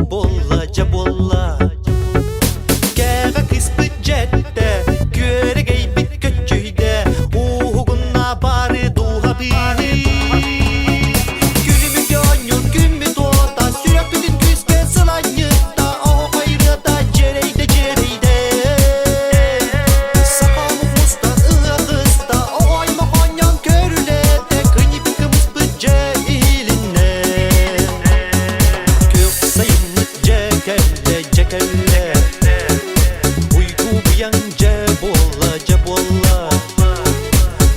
Jabolla, jabolla. Käga kıspıcette, göregey bit köçüyde. Uğuguna bari duhabi. Gülümü gönül, gümmü doğda. Sürek bütün küske sılanyıkta. O gayrıda cereyde cereyde. Sakalım mustan ığızda. O ayma kanyan körülede. Kıyıp kıspıcce iline. Kök sayımı cekelle cekelle. Uyku buyan jabolla jabolla.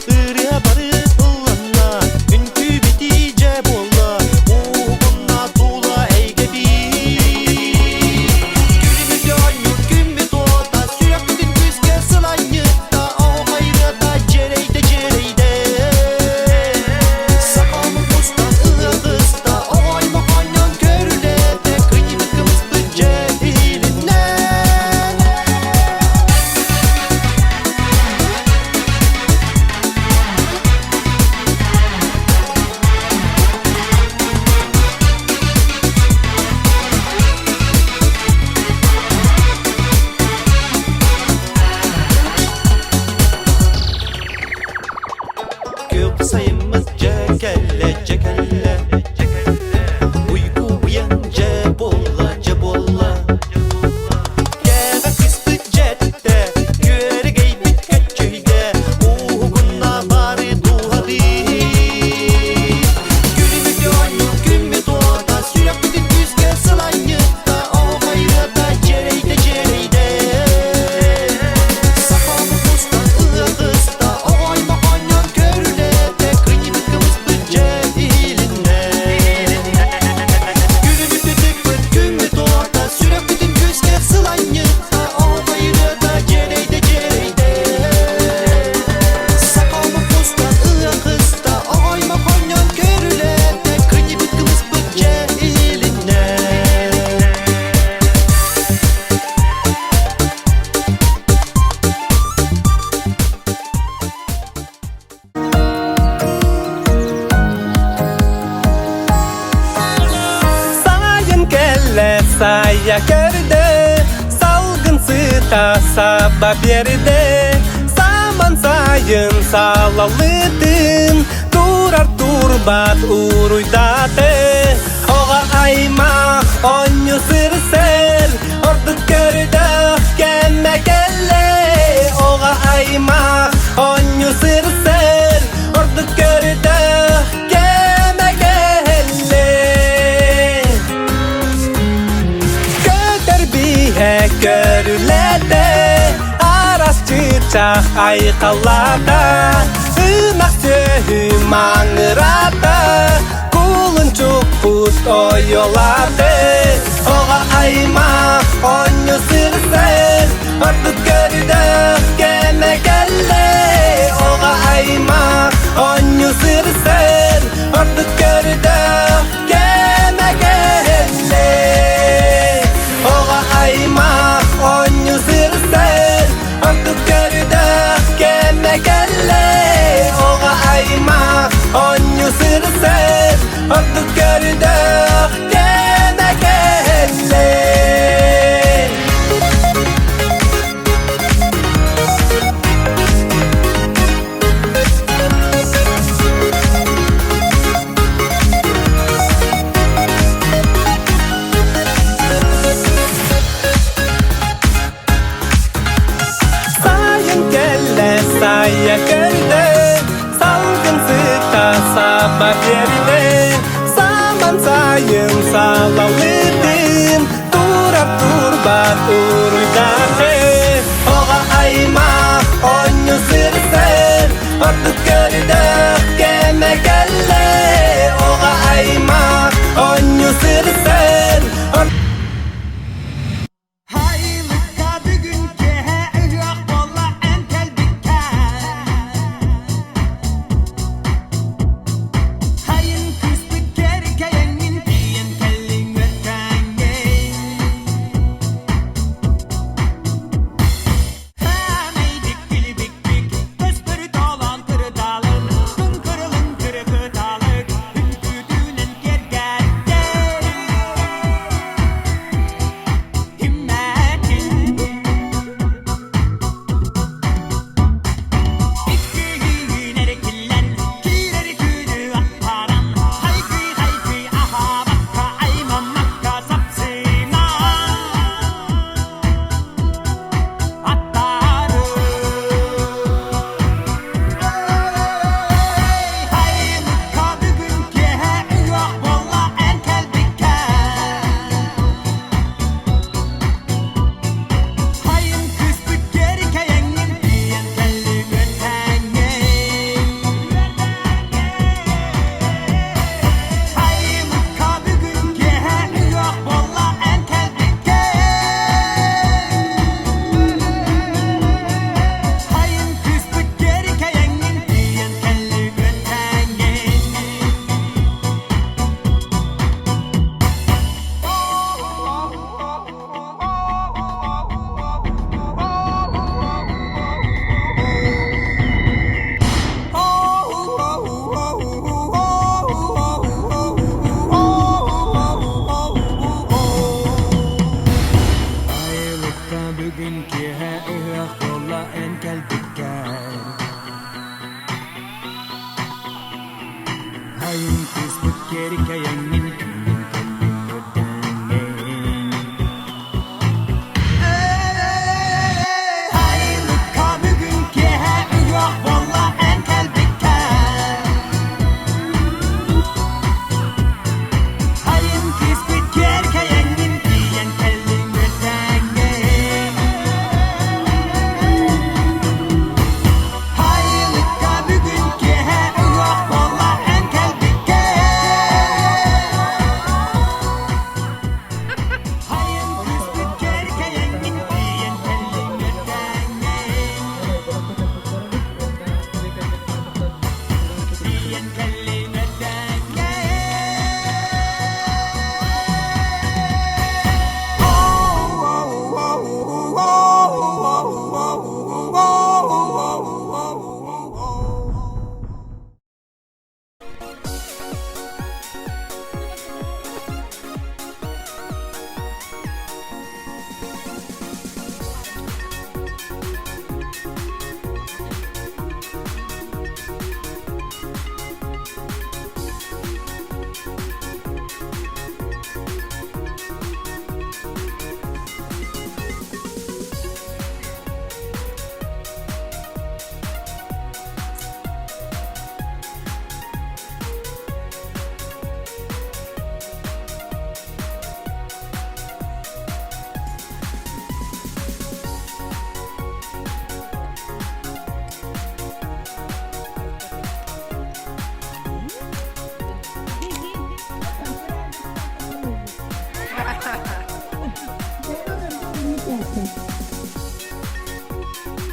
Irıya barı ıllanla. Ünkü biti jabolla. Uğunna tuğla eygebi. Gülümü gönül gümmü doğda. Sürek bütün küske sılanyıkta. O gayrıda cereyde cereyde. Sakalım mustan ığızda. O ayma kanyan körülede. Kıyıp kıspıcce iline. Kök sayımız cekelle cekelle. Uyku uyan jabolla jabolla. Käga kıspıcette, göregey bit köçüyde. Uğuguna bari duhabi. Gülümü gönül gümmü doğda. Sürek bütün küske sılanyıkta. O gayrıda cereyde cereyde. Sakalım mustan ığızda. O ayma kanyan körülede. Kıyıp kıspıcce iline. Gülümü tütük gümmü doğda. Sürek bütün küske sılanyıkta. O gayrıda cereyde cereyde. Sakalım mustan ığızda. O ayma kanyan körülede. Kıyıp kıspıcce iline. Sayın kelle saya kerde. Salgın sıta sabah yerde. Saman sayın salalıdın. Durar turbat uruydate. Oğa aymak onyu sırser. Ordu körde kemme kelle. Oğa aymak onyu sırser. Ordu körde kemme kelle. Göder bihe görülede. Aras çiçak aykalada. Imak söhü mangırada. Kulun çukut oyolade. Oğa aymak onyu sırser. Ordu körde kemme kelle. Oğa aymak onyu sırser. Ordu körde kemme kelle. Oğa aymak onyu sırser. Ordu körde kemme kelle. Oğa aymak onyu sırser. Ordu körde kemme kelle.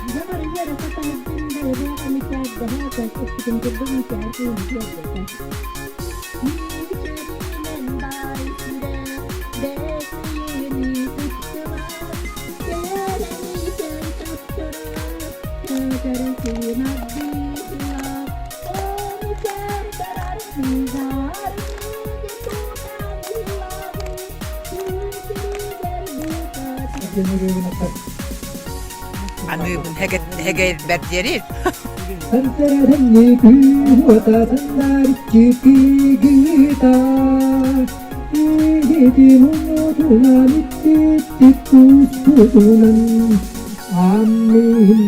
Zaman üzere fotoğraflarında evrak müsaade herkes eskiden kırdı müsaade müsaade. Müsadenin bayisinde bekleyeni tuttular. Geleni tuttular. Karısı maddiler. O müsadeler mizar. Anu hege berjeri. Terserahnya kuota sendiri kita Ini mengutulan tikus putulan Amin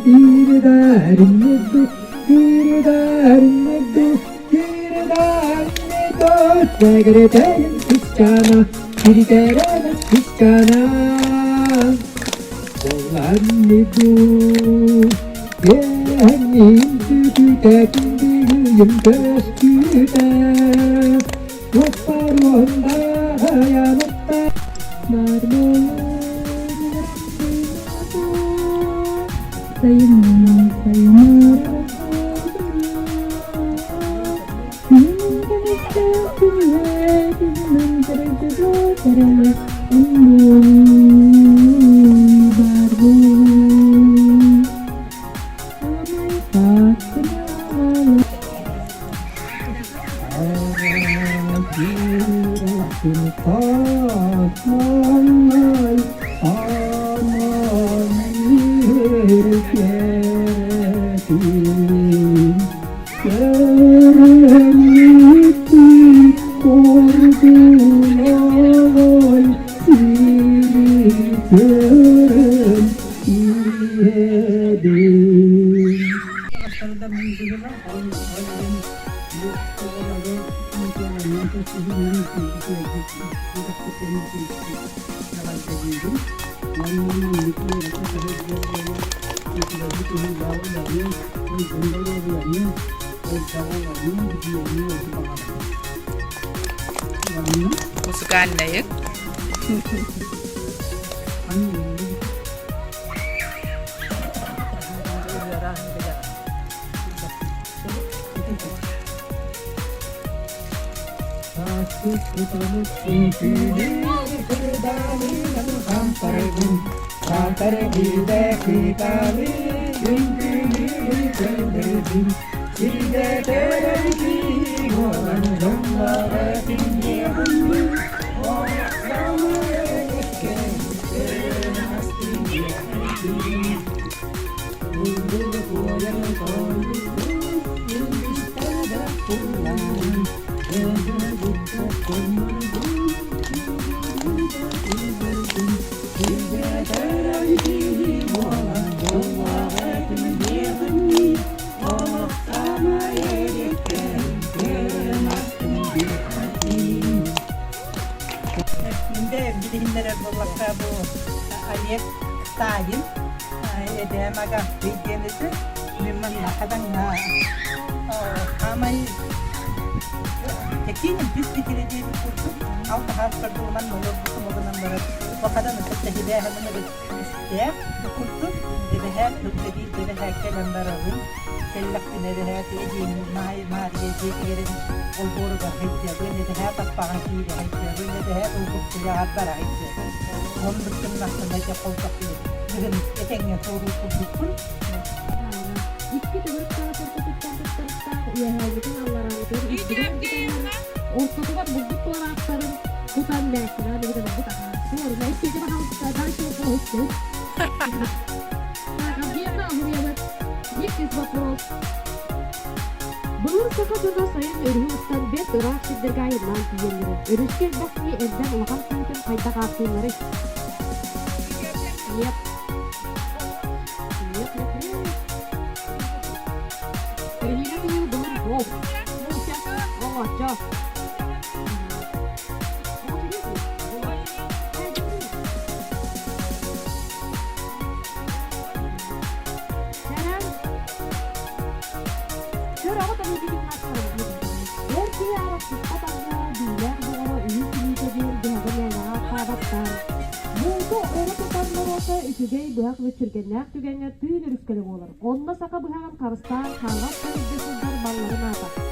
diri dari negeri diri dari negeri diri dari negeri Segera jalan piscana diri jalan piscana Bulan itu Yehanin kita kembali yang kas kita Waparuan daya mata Marmola Kesukaan dah ya. Bilimlere bulmakta bu aliyet tayin edemaga bildiğinizi mümkün nakadan ama tekinin biz bitireceği bir kursu altı harflarda olan olur bu konudan beri o kadar nasıl tehlikeli hemen bir isteyen bu kursu ve her türlü bir her kelamların kellak bir her şeyin mahiyeti yerin olduğu da hediye ve de her tapağın şeyi de hediye ve de her olduğu cevaplar hediye onun dışında aslında koltuk bugün etenge soru kurdukun İki dört tane ya herkesin Allah razı olsun. Ortada da buldukları aktarın tutan dersin. Hadi bir de bu da. Doğru. Ben ikinci bakalım daha çok olsun. Bir daha buraya bak. İlk kez bakıyoruz. Bunun sakatında sayın Ürhüs'ten 5 Irak Siddergay'ından diyebilirim. Ürhüs'kel bakmayı evden olan tüm kayda kalkınları. Yep. Çok. Sekarang saka üçügey bıhak ve çürgenler tügenler tüyün ürüskeli olur. Onna saka bıhagan karıstan kalgas karızdesizler balların ata.